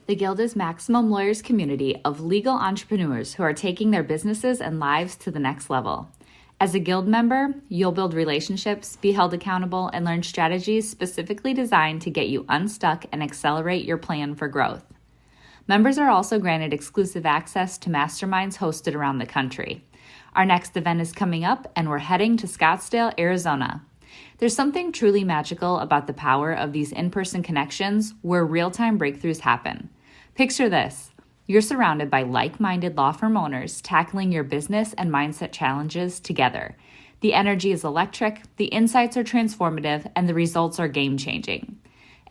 The Guild is Maximum Lawyers' community of legal entrepreneurs who are taking their businesses and lives to the next level. As a Guild member, you'll build relationships, be held accountable, and learn strategies specifically designed to get you unstuck and accelerate your plan for growth. Members are also granted exclusive access to masterminds hosted around the country. Our next event is coming up, and we're heading to Scottsdale, Arizona. There's something truly magical about the power of these in-person connections where real-time breakthroughs happen. Picture this. You're surrounded by like-minded law firm owners tackling your business and mindset challenges together. The energy is electric, the insights are transformative, and the results are game-changing.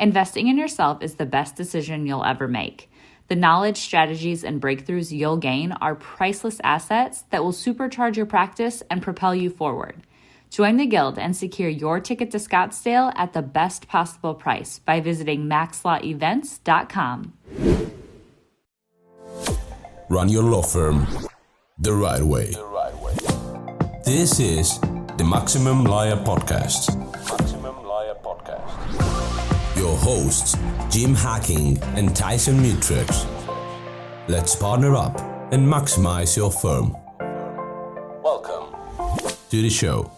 Investing in yourself is the best decision you'll ever make. The knowledge, strategies, and breakthroughs you'll gain are priceless assets that will supercharge your practice and propel you forward. Join the Guild and secure your ticket to Scottsdale at the best possible price by visiting maxlawevents.com. Run your law firm the right way. This is the Maximum Lawyer Podcast. Your hosts, Jim Hacking and Tyson Mutrux. Let's partner up and maximize your firm. Welcome to the show.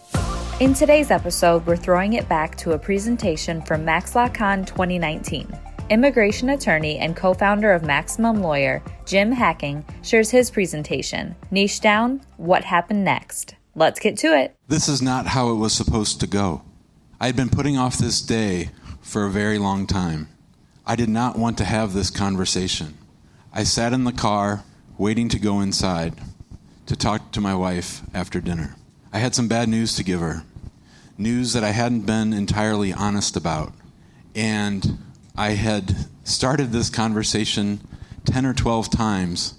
In today's episode, we're throwing it back to a presentation from MaxLawCon 2019. Immigration attorney and co-founder of Maximum Lawyer, Jim Hacking, shares his presentation, Niche Down, What Happened Next. Let's get to it. This is not how it was supposed to go. I had been putting off this day for a very long time. I did not want to have this conversation. I sat in the car, waiting to go inside, to talk to my wife after dinner. I had some bad news to give her. News that I hadn't been entirely honest about. And I had started this conversation 10 or 12 times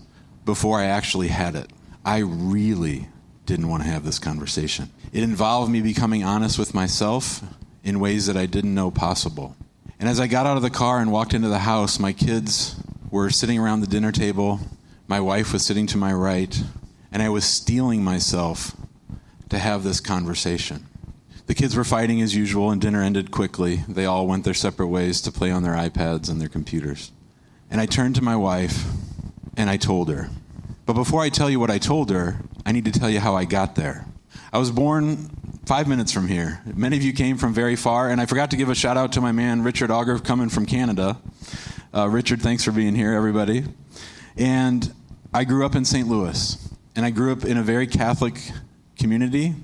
before I actually had it. I really didn't want to have this conversation. It involved me becoming honest with myself in ways that I didn't know possible. And as I got out of the car and walked into the house, my kids were sitting around the dinner table, my wife was sitting to my right, and I was steeling myself to have this conversation. The kids were fighting as usual, and dinner ended quickly. They all went their separate ways to play on their iPads and their computers. And I turned to my wife, and I told her. But before I tell you what I told her, I need to tell you how I got there. I was born 5 minutes from here. Many of you came from very far, and I forgot to give a shout-out to my man, Richard Auger, coming from Canada. Richard, thanks for being here, everybody. And I grew up in St. Louis, and I grew up in a very Catholic community.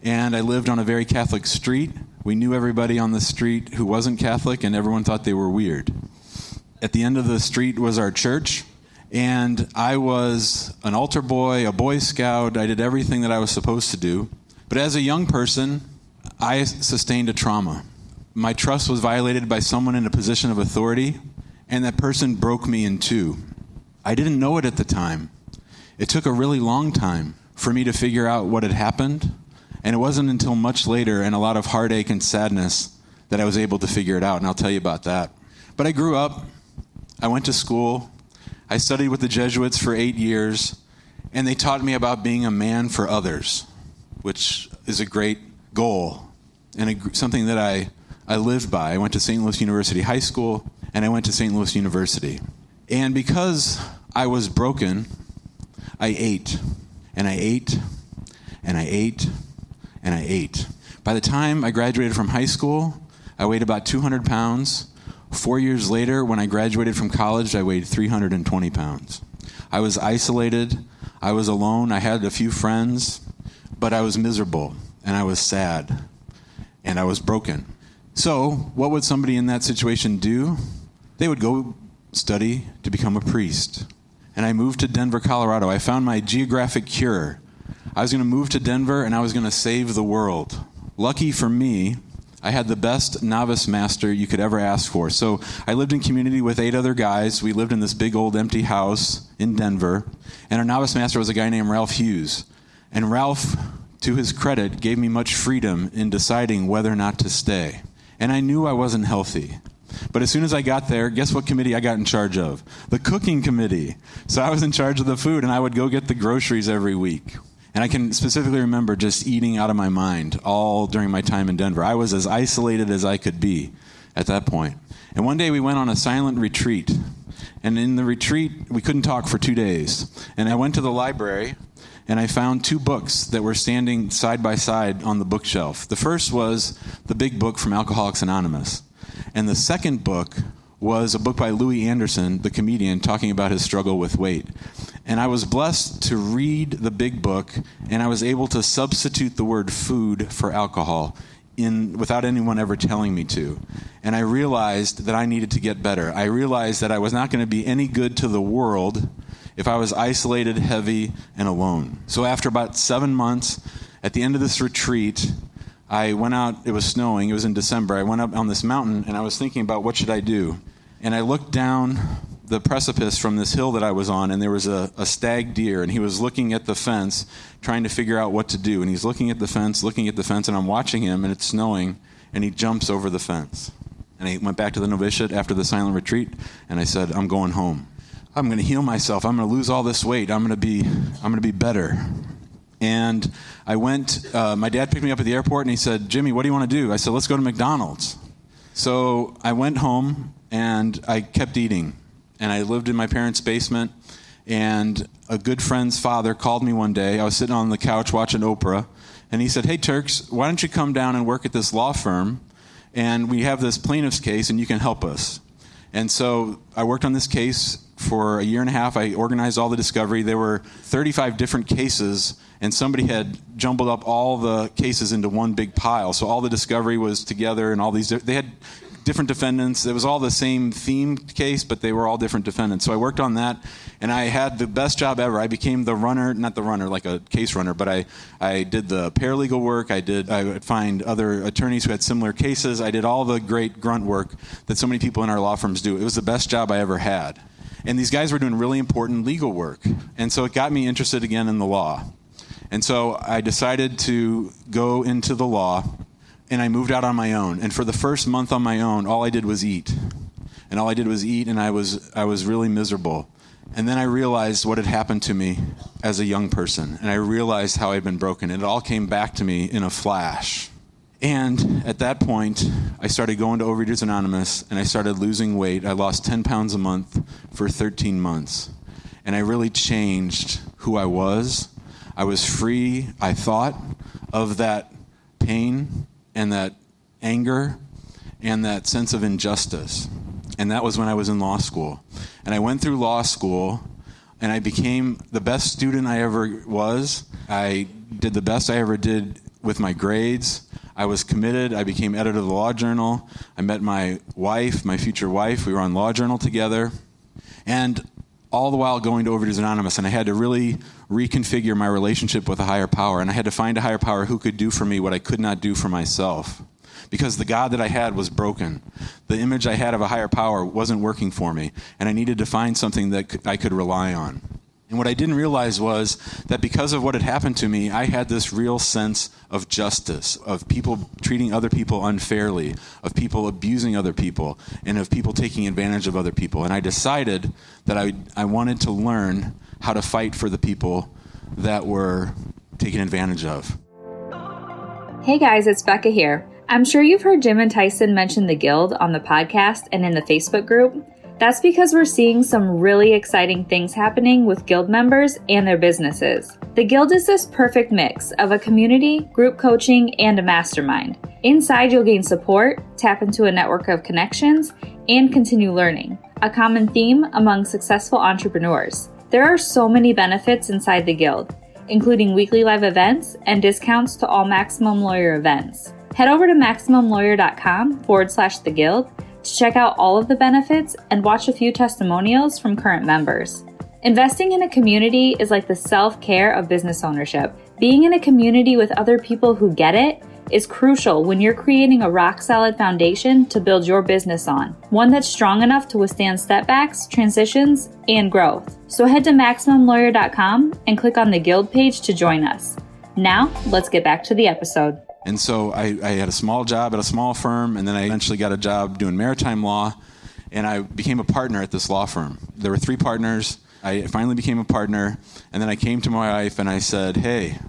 And I lived on a very Catholic street. We knew everybody on the street who wasn't Catholic, and everyone thought they were weird. At the end of the street was our church, and I was an altar boy, a Boy Scout. I did everything that I was supposed to do. But as a young person, I sustained a trauma. My trust was violated by someone in a position of authority, and that person broke me in two. I didn't know it at the time. It took a really long time for me to figure out what had happened. And it wasn't until much later and a lot of heartache and sadness that I was able to figure it out, and I'll tell you about that. But I grew up, I went to school, I studied with the Jesuits for 8 years, and they taught me about being a man for others, which is a great goal and something that I lived by. I went to St. Louis University High School, and I went to St. Louis University. And because I was broken, I ate, and I ate, and I ate, and I ate. By the time I graduated from high school, I weighed about 200 pounds. 4 years later, when I graduated from college, I weighed 320 pounds. I was isolated. I was alone. I had a few friends, but I was miserable, and I was sad, and I was broken. So what would somebody in that situation do? They would go study to become a priest. And I moved to Denver, Colorado. I found my geographic cure. I was going to move to Denver, and I was going to save the world. Lucky for me, I had the best novice master you could ever ask for. So I lived in community with 8 other guys. We lived in this big old empty house in Denver. And our novice master was a guy named Ralph Hughes. And Ralph, to his credit, gave me much freedom in deciding whether or not to stay. And I knew I wasn't healthy. But as soon as I got there, guess what committee I got in charge of? The cooking committee. So I was in charge of the food, and I would go get the groceries every week. And I can specifically remember just eating out of my mind all during my time in Denver. I was as isolated as I could be at that point. And one day we went on a silent retreat. And in the retreat, we couldn't talk for 2 days. And I went to the library, and I found 2 books that were standing side by side on the bookshelf. The first was the big book from Alcoholics Anonymous. And the second book was a book by Louis Anderson, the comedian, talking about his struggle with weight. And I was blessed to read the big book, and I was able to substitute the word food for alcohol without anyone ever telling me to. And I realized that I needed to get better. I realized that I was not going to be any good to the world if I was isolated, heavy, and alone. So after about 7 months, at the end of this retreat, I went out. It was snowing. It was in December. I went up on this mountain, and I was thinking about what should I do. And I looked down the precipice from this hill that I was on, and there was a stag deer, and he was looking at the fence, trying to figure out what to do. And he's looking at the fence, and I'm watching him, and it's snowing, and he jumps over the fence. And I went back to the novitiate after the silent retreat, and I said, I'm going home. I'm going to heal myself. I'm going to lose all this weight. I'm going to be better. And I went, my dad picked me up at the airport, and he said, Jimmy, what do you want to do? I said, let's go to McDonald's. So I went home, and I kept eating. And I lived in my parents' basement, and a good friend's father called me one day. I was sitting on the couch watching Oprah, and he said, hey, Turks, why don't you come down and work at this law firm, and we have this plaintiff's case, and you can help us. And so I worked on this case for a year and a half. I organized all the discovery. There were 35 different cases, and somebody had jumbled up all the cases into one big pile. So all the discovery was together, and all these, they had different defendants. It was all the same themed case, but they were all different defendants. So I worked on that, and I had the best job ever. I became the runner, not the runner like a case runner, but I did the paralegal work. I would find other attorneys who had similar cases. I did all the great grunt work that so many people in our law firms do. It was the best job I ever had. And these guys were doing really important legal work. And so it got me interested again in the law. And so I decided to go into the law, and I moved out on my own. And for the first month on my own, all I did was eat. And all I did was eat, and I was really miserable. And then I realized what had happened to me as a young person. And I realized how I'd been broken. And it all came back to me in a flash. And at that point, I started going to Overeaters Anonymous, and I started losing weight. I lost 10 pounds a month for 13 months. And I really changed who I was. I was free, I thought, of that pain and that anger and that sense of injustice. And that was when I was in law school. And I went through law school, and I became the best student I ever was. I did the best I ever did with my grades. I was committed. I became editor of the Law Journal. I met my wife, my future wife. We were on Law Journal together. And all the while going to Overeaters Anonymous, and I had to really reconfigure my relationship with a higher power, and I had to find a higher power who could do for me what I could not do for myself, because the God that I had was broken. The image I had of a higher power wasn't working for me, and I needed to find something that I could rely on. And what I didn't realize was that because of what had happened to me, I had this real sense of justice, of people treating other people unfairly, of people abusing other people, and of people taking advantage of other people. And I decided that I wanted to learn how to fight for the people that were taken advantage of. Hey guys, it's Becca here. I'm sure you've heard Jim and Tyson mention the Guild on the podcast and in the Facebook group. That's because we're seeing some really exciting things happening with Guild members and their businesses. The Guild is this perfect mix of a community, group coaching, and a mastermind. Inside, you'll gain support, tap into a network of connections, and continue learning, a common theme among successful entrepreneurs. There are so many benefits inside the Guild, including weekly live events and discounts to all Maximum Lawyer events. Head over to MaximumLawyer.com/the Guild to check out all of the benefits and watch a few testimonials from current members. Investing in a community is like the self-care of business ownership. Being in a community with other people who get it is crucial when you're creating a rock-solid foundation to build your business on, one that's strong enough to withstand setbacks, transitions, and growth. So head to MaximumLawyer.com and click on the Guild page to join us. Now, let's get back to the episode. And so I had a small job at a small firm, and then I eventually got a job doing maritime law, and I became a partner at this law firm. There were 3 partners. I finally became a partner, and then I came to my wife and I said, hey,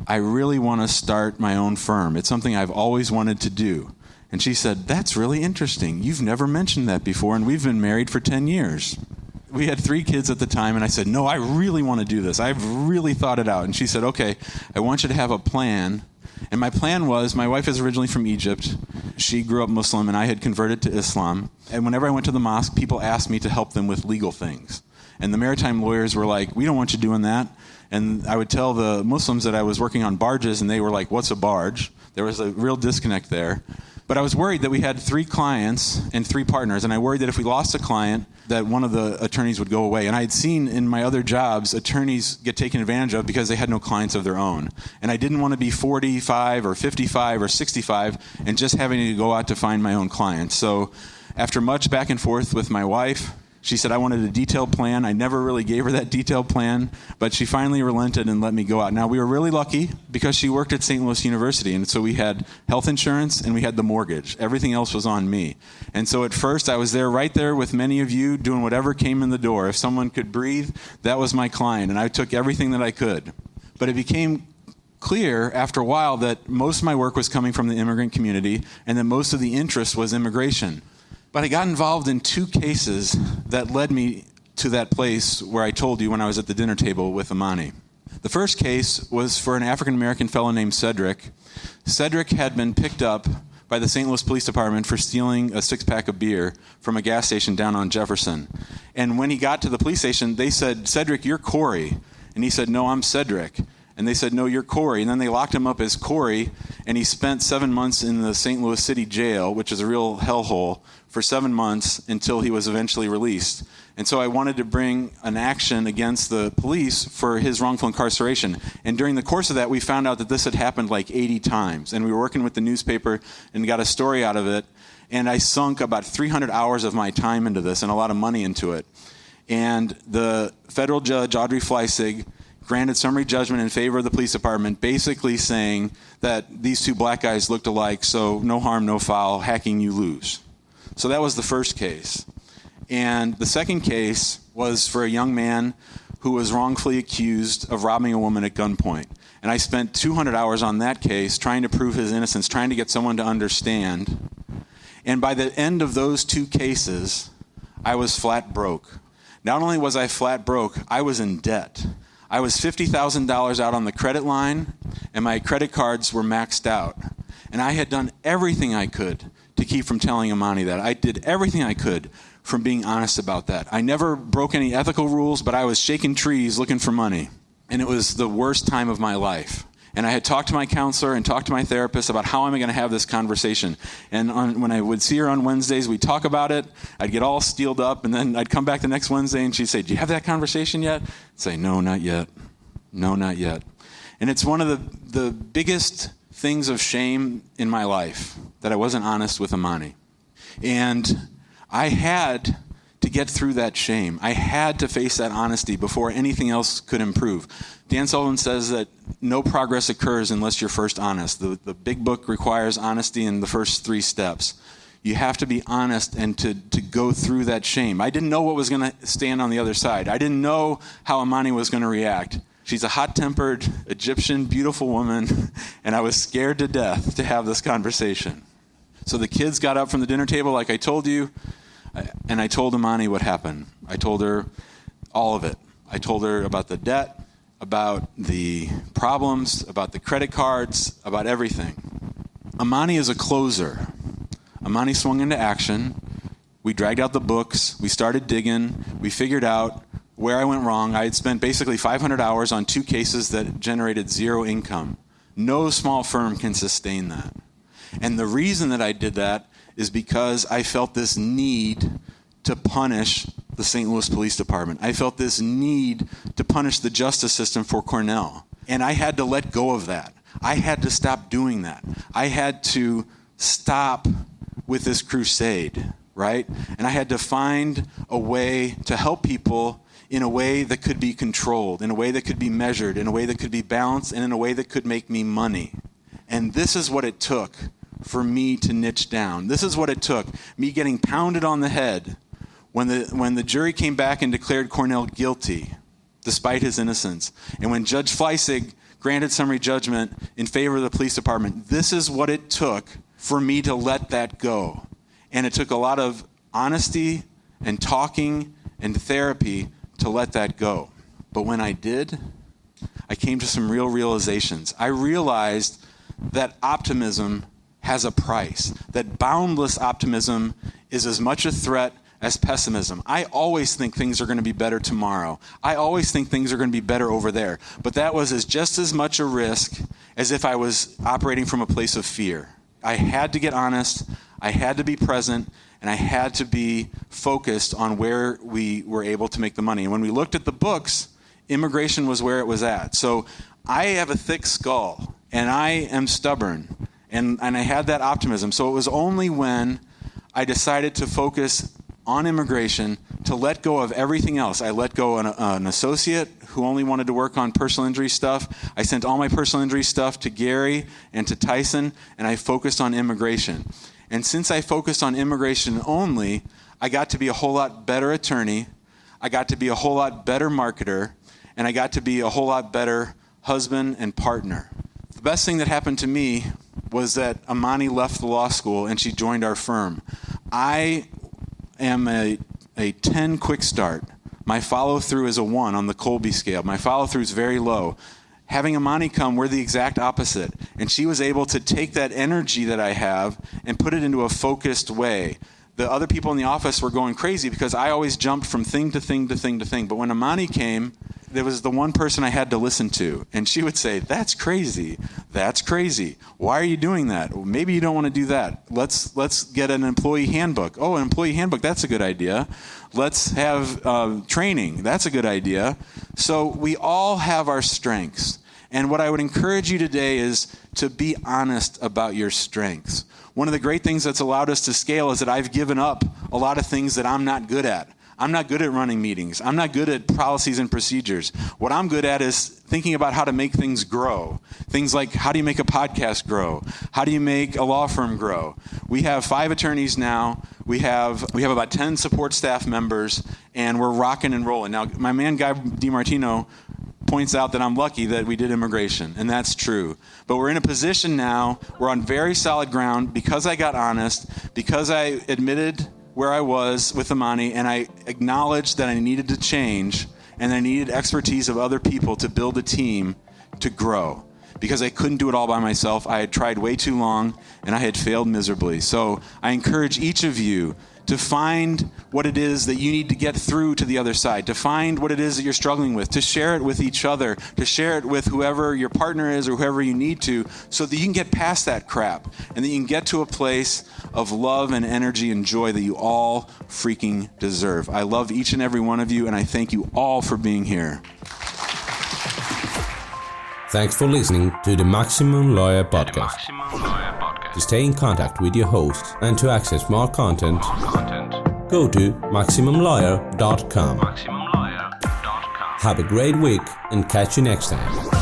I really want to start my own firm. It's something I've always wanted to do. And she said, that's really interesting. You've never mentioned that before, and we've been married for 10 years. We had 3 kids at the time, and I said, no, I really want to do this. I've really thought it out. And she said, okay, I want you to have a plan. And my plan was, my wife is originally from Egypt. She grew up Muslim, and I had converted to Islam. And whenever I went to the mosque, people asked me to help them with legal things. And the maritime lawyers were like, we don't want you doing that. And I would tell the Muslims that I was working on barges, and they were like, what's a barge? There was a real disconnect there. But I was worried that we had 3 clients and 3 partners, and I worried that if we lost a client, that one of the attorneys would go away. And I had seen in my other jobs attorneys get taken advantage of because they had no clients of their own. And I didn't want to be 45 or 55 or 65 and just having to go out to find my own clients. So after much back and forth with my wife, she said I wanted a detailed plan. I never really gave her that detailed plan, but she finally relented and let me go out. Now, we were really lucky because she worked at St. Louis University, and so we had health insurance and we had the mortgage. Everything else was on me. And so at first, I was there right there with many of you doing whatever came in the door. If someone could breathe, that was my client, and I took everything that I could. But it became clear after a while that most of my work was coming from the immigrant community and that most of the interest was immigration. But I got involved in 2 cases that led me to that place where I told you when I was at the dinner table with Amani. The first case was for an African-American fellow named Cedric. Cedric had been picked up by the St. Louis Police Department for stealing a 6-pack of beer from a gas station down on Jefferson. And when he got to the police station, they said, Cedric, you're Corey. And he said, no, I'm Cedric. And they said, no, you're Corey. And then they locked him up as Corey, and he spent 7 months in the St. Louis City jail, which is a real hellhole, for 7 months until he was eventually released. And so I wanted to bring an action against the police for his wrongful incarceration. And during the course of that, we found out that this had happened like 80 times. And we were working with the newspaper and got a story out of it. And I sunk about 300 hours of my time into this and a lot of money into it. And the federal judge, Audrey Fleissig, granted summary judgment in favor of the police department, basically saying that these 2 black guys looked alike, so no harm, no foul, hacking you lose. So that was the first case. And the second case was for a young man who was wrongfully accused of robbing a woman at gunpoint. And I spent 200 hours on that case trying to prove his innocence, trying to get someone to understand. And by the end of those 2 cases, I was flat broke. Not only was I flat broke, I was in debt. I was $50,000 out on the credit line, and my credit cards were maxed out. And I had done everything I could to keep from telling Amani that. I did everything I could from being honest about that. I never broke any ethical rules, but I was shaking trees looking for money. And it was the worst time of my life. And I had talked to my counselor and talked to my therapist about how am I going to have this conversation. And when I would see her on Wednesdays, we'd talk about it. I'd get all steeled up, and then I'd come back the next Wednesday, and she'd say, do you have that conversation yet? I'd say, no, not yet. No, not yet. And it's one of the biggest things of shame in my life that I wasn't honest with Amani. And I had to get through that shame. I had to face that honesty before anything else could improve. Dan Sullivan says that no progress occurs unless you're first honest. The big book requires honesty in the first 3 steps. You have to be honest and to go through that shame. I didn't know what was going to stand on the other side. I didn't know how Amani was going to react. She's a hot-tempered, Egyptian, beautiful woman, and I was scared to death to have this conversation. So the kids got up from the dinner table like I told you, and I told Amani what happened. I told her all of it. I told her about the debt, about the problems, about the credit cards, about everything. Amani is a closer. Amani swung into action. We dragged out the books. We started digging. We figured out where I went wrong. I had spent basically 500 hours on 2 cases that generated 0 income. No small firm can sustain that. And the reason that I did that is because I felt this need to punish the St. Louis Police Department. I felt this need to punish the justice system for Cornell. And I had to let go of that. I had to stop doing that. I had to stop with this crusade, right? And I had to find a way to help people in a way that could be controlled, in a way that could be measured, in a way that could be balanced, and in a way that could make me money. And this is what it took for me to niche down. This is what it took, me getting pounded on the head when the jury came back and declared Cornell guilty, despite his innocence. And when Judge Fleissig granted summary judgment in favor of the police department, this is what it took for me to let that go. And it took a lot of honesty and talking and therapy to let that go. But when I did, I came to some real realizations. I realized that optimism has a price, that boundless optimism is as much a threat as pessimism. I always think things are going to be better tomorrow. I always think things are going to be better over there. But that was just as much a risk as if I was operating from a place of fear. I had to get honest, I had to be present, and I had to be focused on where we were able to make the money. And when we looked at the books, immigration was where it was at. So I have a thick skull, and I am stubborn, and I had that optimism. So it was only when I decided to focus on immigration to let go of everything else. I let go an associate who only wanted to work on personal injury stuff. I sent all my personal injury stuff to Gary and to Tyson, and I focused on immigration. And since I focused on immigration only, I got to be a whole lot better attorney, I got to be a whole lot better marketer, and I got to be a whole lot better husband and partner. The best thing that happened to me was that Amani left the law school and she joined our firm. I am a 10 quick start. My follow-through is a 1 on the Colby scale. My follow-through is very low. Having Amani come, we're the exact opposite. And she was able to take that energy that I have and put it into a focused way. The other people in the office were going crazy because I always jumped from thing to thing to thing to thing. But when Amani came, there was the one person I had to listen to. And she would say, that's crazy. That's crazy. Why are you doing that? Well, maybe you don't want to do that. Let's get an employee handbook. Oh, an employee handbook, that's a good idea. Let's have training. That's a good idea. So we all have our strengths. And what I would encourage you today is to be honest about your strengths. One of the great things that's allowed us to scale is that I've given up a lot of things that I'm not good at. I'm not good at running meetings. I'm not good at policies and procedures. What I'm good at is thinking about how to make things grow. Things like, how do you make a podcast grow? How do you make a law firm grow? We have 5 attorneys now. We have about 10 support staff members, and we're rocking and rolling. Now, my man Guy DiMartino points out that I'm lucky that we did immigration, and that's true. But we're in a position now, we're on very solid ground because I got honest, because I admitted where I was with Amani, and I acknowledged that I needed to change, and I needed expertise of other people to build a team to grow. Because I couldn't do it all by myself. I had tried way too long, and I had failed miserably. So I encourage each of you to find what it is that you need to get through to the other side, to find what it is that you're struggling with, to share it with each other, to share it with whoever your partner is or whoever you need to, so that you can get past that crap and that you can get to a place of love and energy and joy that you all freaking deserve. I love each and every one of you, and I thank you all for being here. Thanks for listening to the Maximum Lawyer Podcast. To stay in contact with your host and to access more content, go to MaximumLawyer.com. Have a great week and catch you next time.